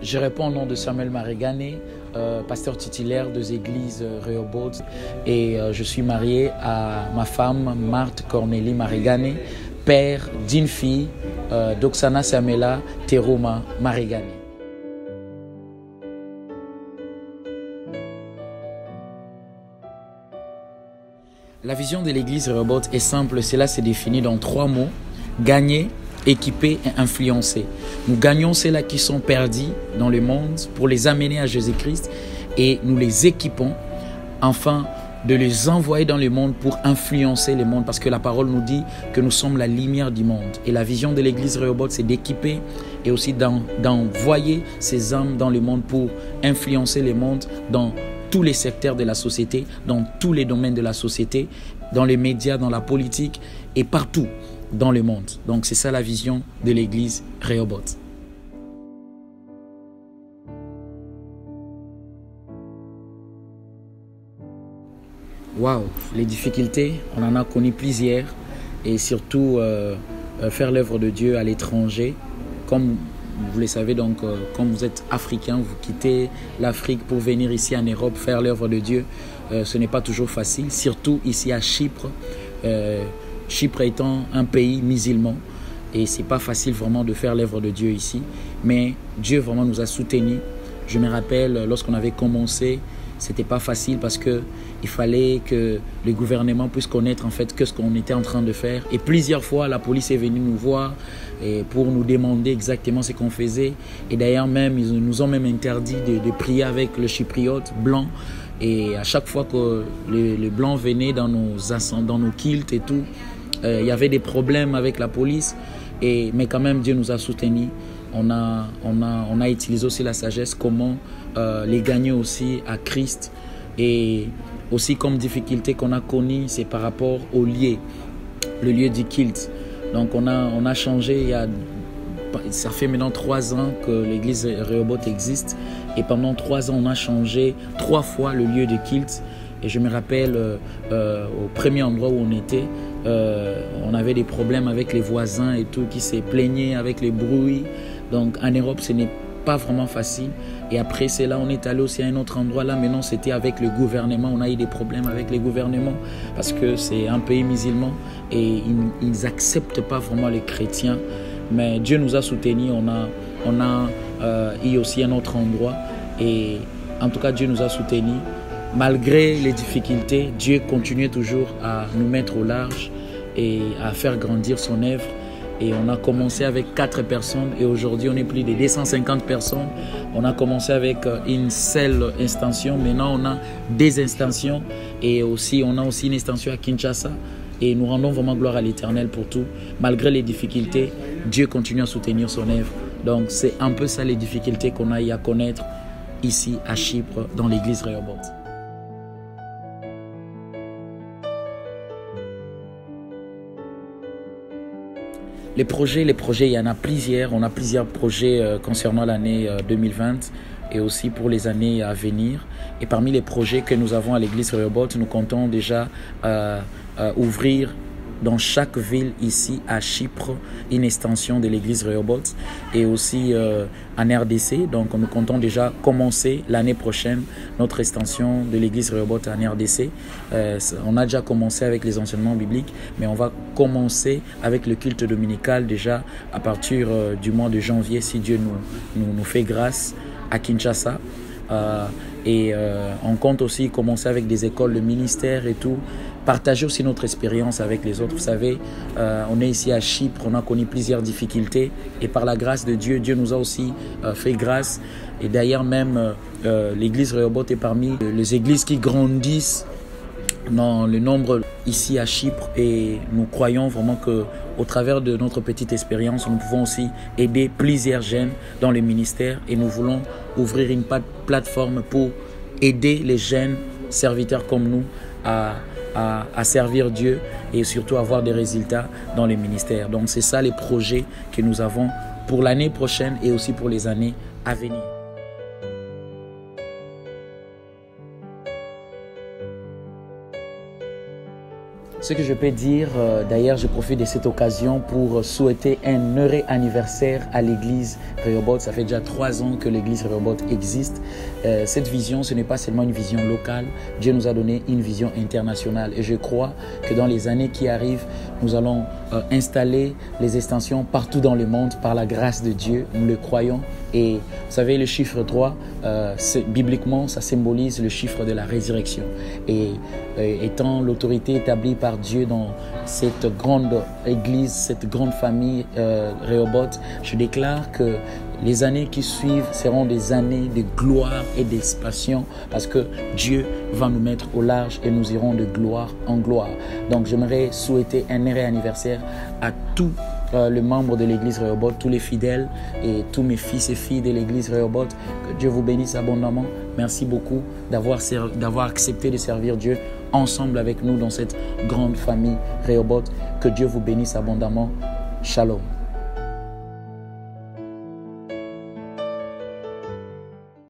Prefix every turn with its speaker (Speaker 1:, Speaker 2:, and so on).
Speaker 1: Je réponds au nom de Samuel Marigane, pasteur titulaire des églises Rehoboth, et je suis marié à ma femme Marthe Cornélie Marigane, père d'une fille, Doxana Samela Teroma Marigane. La vision de l'église Rehoboth est simple, cela se définit dans 3 mots: gagner, équiper et influencer. Nous gagnons ceux-là qui sont perdus dans le monde pour les amener à Jésus-Christ, et nous les équipons afin de les envoyer dans le monde pour influencer le monde, parce que la parole nous dit que nous sommes la lumière du monde. Et la vision de l'église Rehoboth, c'est d'équiper et aussi d'envoyer ces âmes dans le monde pour influencer le monde dans tous les secteurs de la société, dans tous les domaines de la société, dans les médias, dans la politique et partout dans le monde. Donc c'est ça la vision de l'église Rehoboth. Waouh, les difficultés, on en a connu plusieurs, et surtout faire l'œuvre de Dieu à l'étranger. Comme vous le savez, donc, comme vous êtes africain, vous quittez l'Afrique pour venir ici en Europe faire l'œuvre de Dieu. Ce n'est pas toujours facile, surtout ici à Chypre. Chypre étant un pays musulman, et c'est pas facile vraiment de faire l'œuvre de Dieu ici, mais Dieu vraiment nous a soutenus. Je me rappelle, lorsqu'on avait commencé, c'était pas facile parce que il fallait que le gouvernement puisse connaître en fait que ce qu'on était en train de faire, et plusieurs fois la police est venue nous voir et pour nous demander exactement ce qu'on faisait, et d'ailleurs même ils nous ont même interdit de prier avec le chypriote blanc. Et à chaque fois que les blancs venaient dans nos kilts et tout, il y avait des problèmes avec la police, mais quand même Dieu nous a soutenus. On a utilisé aussi la sagesse, comment les gagner aussi à Christ. Et aussi comme difficulté qu'on a connue, c'est par rapport au lieu, le lieu du kilt. Donc on a changé, ça fait maintenant 3 ans que l'église Rehoboth existe, et pendant 3 ans on a changé 3 fois le lieu de kilt. Et je me rappelle au premier endroit où on était, on avait des problèmes avec les voisins et tout, qui se plaignaient avec les bruits. Donc en Europe ce n'est pas vraiment facile. Et après c'est là on est allé aussi à un autre endroit, là maintenant c'était avec le gouvernement. On a eu des problèmes avec les gouvernements parce que c'est un pays musulman et ils n'acceptent pas vraiment les chrétiens. Mais Dieu nous a soutenus, on a eu aussi un autre endroit, et en tout cas Dieu nous a soutenus. Malgré les difficultés, Dieu continuait toujours à nous mettre au large et à faire grandir son œuvre. Et on a commencé avec 4 personnes, et aujourd'hui on est plus de 250 personnes. On a commencé avec une seule extension, maintenant on a 2 extensions, et aussi on a aussi une extension à Kinshasa. Et nous rendons vraiment gloire à l'Éternel pour tout. Malgré les difficultés, Dieu continue à soutenir son œuvre. Donc c'est un peu ça les difficultés qu'on a eu à connaître ici à Chypre dans l'église Rehoboth. Les projets, il y en a plusieurs. On a plusieurs projets concernant l'année 2020 et aussi pour les années à venir. Et parmi les projets que nous avons à l'église Rehoboth, nous comptons déjà ouvrir dans chaque ville ici à Chypre une extension de l'église Rehoboth, et aussi en RDC. Donc nous comptons déjà commencer l'année prochaine notre extension de l'église Rehoboth en RDC. On a déjà commencé avec les enseignements bibliques, mais on va commencer avec le culte dominical déjà à partir du mois de janvier, si Dieu nous fait grâce, à Kinshasa. On compte aussi commencer avec des écoles de ministère et tout, partager aussi notre expérience avec les autres. Vous savez, on est ici à Chypre, on a connu plusieurs difficultés, et par la grâce de Dieu, Dieu nous a aussi fait grâce. Et d'ailleurs même l'église Rehoboth est parmi les églises qui grandissent dans le nombre ici à Chypre, et nous croyons vraiment que au travers de notre petite expérience, nous pouvons aussi aider plusieurs jeunes dans les ministères, et nous voulons ouvrir une plateforme pour aider les jeunes serviteurs comme nous à servir Dieu et surtout avoir des résultats dans les ministères. Donc c'est ça les projets que nous avons pour l'année prochaine et aussi pour les années à venir. Ce que je peux dire, d'ailleurs, je profite de cette occasion pour souhaiter un heureux anniversaire à l'église Rehoboth. Ça fait déjà 3 ans que l'église Rehoboth existe. Cette vision, ce n'est pas seulement une vision locale. Dieu nous a donné une vision internationale. Et je crois que dans les années qui arrivent, nous allons installer les extensions partout dans le monde par la grâce de Dieu. Nous le croyons. Et vous savez, le chiffre 3, bibliquement, ça symbolise le chiffre de la résurrection. Et étant l'autorité établie par Dieu dans cette grande église, cette grande famille Rehoboth, je déclare que les années qui suivent seront des années de gloire et d'expansion parce que Dieu va nous mettre au large et nous irons de gloire en gloire. Donc j'aimerais souhaiter un heureux anniversaire à tous les membres de l'église Rehoboth, tous les fidèles et tous mes fils et filles de l'église Rehoboth. Que Dieu vous bénisse abondamment. Merci beaucoup d'avoir accepté de servir Dieu ensemble avec nous dans cette grande famille Rehoboth. Que Dieu vous bénisse abondamment. Shalom.